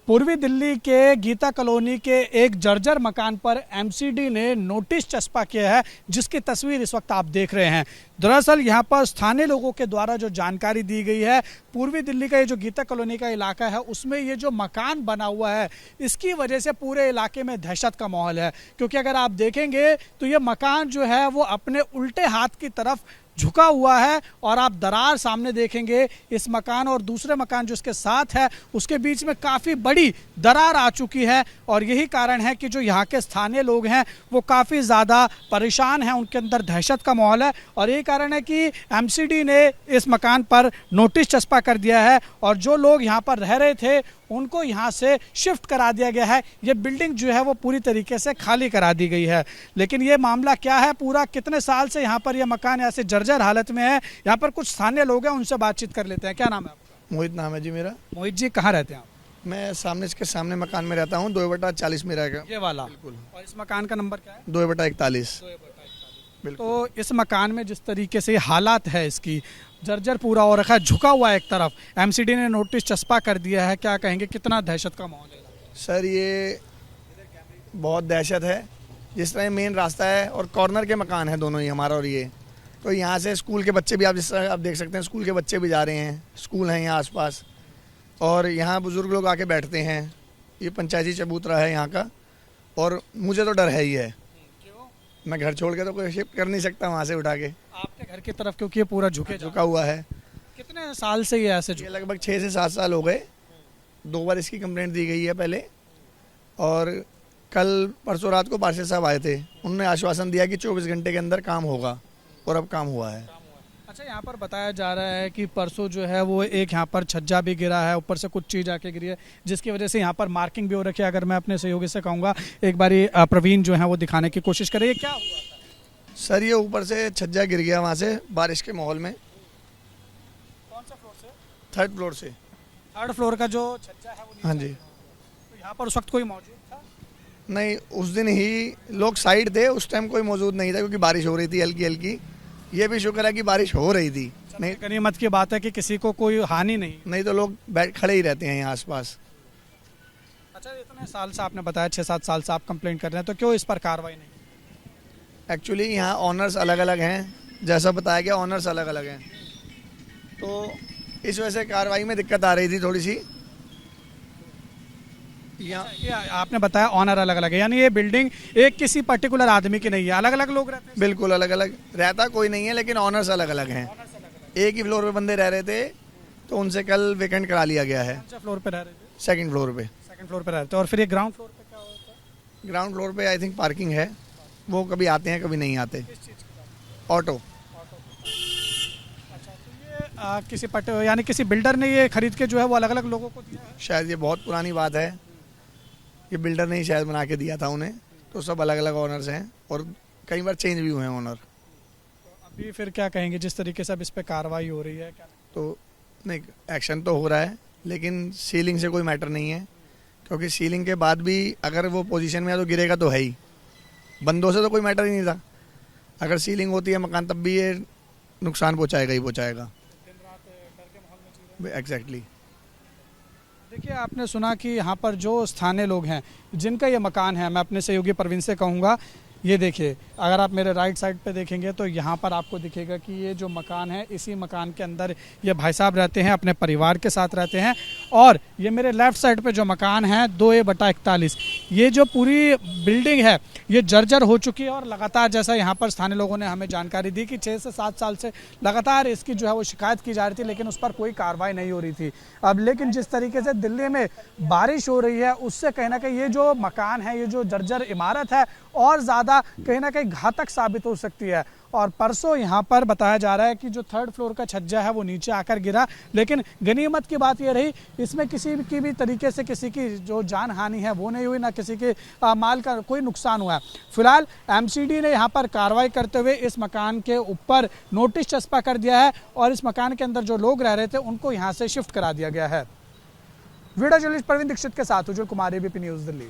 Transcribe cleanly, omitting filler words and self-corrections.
पूर्वी दिल्ली के गीता कॉलोनी के एक जर्जर मकान पर एमसीडी ने नोटिस चस्पा किया है, जिसकी तस्वीर इस वक्त आप देख रहे हैं। दरअसल यहां पर स्थानीय लोगों के द्वारा जो जानकारी दी गई है, पूर्वी दिल्ली का ये जो गीता कॉलोनी का इलाका है उसमें ये जो मकान बना हुआ है इसकी वजह से पूरे इलाके में दहशत का माहौल है। क्योंकि अगर आप देखेंगे तो ये मकान जो है वो अपने उल्टे हाथ की तरफ झुका हुआ है और आप दरार सामने देखेंगे। इस मकान और दूसरे मकान जो इसके साथ है उसके बीच में काफ़ी बड़ी दरार आ चुकी है और यही कारण है कि जो यहाँ के स्थानीय लोग हैं वो काफ़ी ज़्यादा परेशान हैं, उनके अंदर दहशत का माहौल है। और यही कारण है कि एमसीडी ने इस मकान पर नोटिस चस्पा कर दिया है और जो लोग यहाँ पर रह रहे थे उनको यहाँ से शिफ्ट करा दिया गया है। ये बिल्डिंग जो है वो पूरी तरीके से खाली करा दी गई है। लेकिन ये मामला क्या है, पूरा कितने साल से यहाँ पर ये मकान ऐसे जर्जर हालत में है, यहाँ पर कुछ स्थानीय लोग हैं, उनसे बातचीत कर लेते हैं। क्या नाम है आपका? मोहित नाम है जी मेरा। मोहित जी, कहाँ रहते हैं आप? मैं सामने इसके सामने मकान में रहता हूँ, 2/40 में रहेगा। ये वाला? बिल्कुल। और इस मकान का नंबर क्या है? 2/41। तो इस मकान में जिस तरीके से हालात है, इसकी जर्जर पूरा हो रखा है, झुका हुआ है एक तरफ, एमसीडी ने नोटिस चस्पा कर दिया है, क्या कहेंगे कितना दहशत का माहौल है? सर ये बहुत दहशत है। जिस तरह मेन रास्ता है और कॉर्नर के मकान है दोनों ही, हमारा और ये, तो यहाँ से स्कूल के बच्चे भी, आप जिस तरह आप देख सकते हैं, स्कूल के बच्चे भी जा रहे हैं, स्कूल हैं यहाँ आसपास, और यहाँ बुज़ुर्ग लोग आके बैठते हैं। ये पंचायती चबूतरा है यहाँ का, और मुझे तो डर है ही है। मैं घर छोड़ के तो कोई शिफ्ट कर नहीं सकता वहाँ से उठा के आपके घर की तरफ, क्योंकि ये पूरा झुका हुआ है। कितने साल से ये ऐसे ये लगभग 6 से 7 साल हो गए। 2 बार इसकी कंप्लेंट दी गई है पहले, और कल परसों रात को पार्षद साहब आए थे, उन्होंने आश्वासन दिया कि 24 घंटे के अंदर काम होगा, और अब काम हुआ है। अच्छा, यहाँ पर बताया जा रहा है कि परसों जो है वो एक यहाँ पर छज्जा भी गिरा है, ऊपर से कुछ चीज़ आके गिरी है, जिसकी वजह से यहाँ पर मार्किंग भी हो रखी है। अगर मैं अपने सहयोगी से कहूँगा एक बारी प्रवीण जो है वो दिखाने की कोशिश करें, ये क्या हुआ था? सर ये ऊपर से छज्जा गिर गया वहाँ से बारिश के माहौल में। कौन सा फ्लोर से? 3rd फ्लोर से। 3rd फ्लोर का जो छज्जा है वो? हाँ जी। तो यहाँ पर उस वक्त कोई मौजूद था? नहीं, उस दिन ही लोग साइड थे, उस टाइम कोई मौजूद नहीं था, क्योंकि बारिश हो रही थी हल्की हल्की। ये भी शुक्र है कि बारिश हो रही थी। नहीं, गनीमत की बात है कि किसी को कोई हानि नहीं तो लोग बैठ खड़े ही रहते हैं यहाँ आसपास। अच्छा, इतने साल से आपने बताया, 6-7 साल से आप कंप्लेंट कर रहे हैं, तो क्यों इस पर कार्रवाई नहीं? एक्चुअली यहाँ ऑनर्स अलग अलग हैं, जैसा बताया गया ऑनर्स अलग अलग हैं, तो इस वजह से कार्रवाई में दिक्कत आ रही थी थोड़ी सी। यहाँ आपने बताया ऑनर अलग अलग है, यानी ये बिल्डिंग एक किसी पर्टिकुलर आदमी की नहीं है, अलग अलग लोग रहते हैं? बिल्कुल अलग अलग रहता कोई नहीं है, लेकिन ऑनर्स अलग अलग हैं। एक ही फ्लोर पे बंदे रह रहे थे, तो उनसे कल वेकेंट करा लिया गया है। कौन सा फ्लोर पे रह रहे थे? 2nd फ्लोर पे। 2nd फ्लोर पे रहते हैं। और फिर ये ग्राउंड फ्लोर पे क्या होता है? ग्राउंड फ्लोर पे आई थिंक पार्किंग है, वो कभी आते हैं कभी नहीं आते। किस चीज़ की? ऑटो। अच्छा, तो ये यानी किसी बिल्डर ने ये खरीद के जो है वो अलग अलग लोगों को दिया है? शायद ये बहुत पुरानी बात है, ये बिल्डर ने ही शायद बना के दिया था उन्हें, तो सब अलग अलग ऑनर्स हैं और कई बार चेंज भी हुए हैं ऑनर। तो अभी फिर क्या कहेंगे, जिस तरीके से अब इस पर कार्रवाई हो रही है, क्या? तो नहीं, एक्शन तो हो रहा है, लेकिन सीलिंग से कोई मैटर नहीं है, क्योंकि सीलिंग के बाद भी अगर वो पोजीशन में है तो गिरेगा तो है ही, बंदों से तो कोई मैटर ही नहीं था। अगर सीलिंग होती है मकान तब भी ये नुकसान पहुँचाएगा ही पहुँचाएगा। एग्जैक्टली। देखिए, आपने सुना कि यहाँ पर जो स्थानीय लोग हैं जिनका ये मकान है, मैं अपने सहयोगी प्रवीण से कहूँगा, ये देखिए, अगर आप मेरे राइट साइड पे देखेंगे तो यहाँ पर आपको दिखेगा कि ये जो मकान है, इसी मकान के अंदर ये भाई साहब रहते हैं, अपने परिवार के साथ रहते हैं। और ये मेरे लेफ़्ट साइड पे जो मकान है 2A/41, ये जो पूरी बिल्डिंग है ये जर्जर हो चुकी है। और लगातार, जैसा यहाँ पर स्थानीय लोगों ने हमें जानकारी दी कि 6 से 7 साल से लगातार इसकी जो है वो शिकायत की जा रही थी, लेकिन उस पर कोई कार्रवाई नहीं हो रही थी। अब लेकिन जिस तरीके से दिल्ली में बारिश हो रही है, उससे कहीं ना कहीं ये जो मकान है, ये जो जर्जर इमारत है, और ज़्यादा कहीं ना कहीं घातक साबित हो सकती है। और परसों यहाँ पर बताया जा रहा है कि जो 3rd फ्लोर का छज्जा है वो नीचे आकर गिरा, लेकिन गनीमत की बात ये रही, इसमें किसी की भी तरीके से किसी की जो जान हानि है वो नहीं हुई, ना किसी के माल का कोई नुकसान हुआ है। फिलहाल एमसीडी ने यहाँ पर कार्रवाई करते हुए इस मकान के ऊपर नोटिस चस्पा कर दिया है और इस मकान के अंदर जो लोग रह रहे थे उनको यहाँ से शिफ्ट करा दिया गया है। वीडियो जर्नलिस्ट प्रवीण दीक्षित के साथ उज्जवल कुमार, ABP न्यूज़ दिल्ली।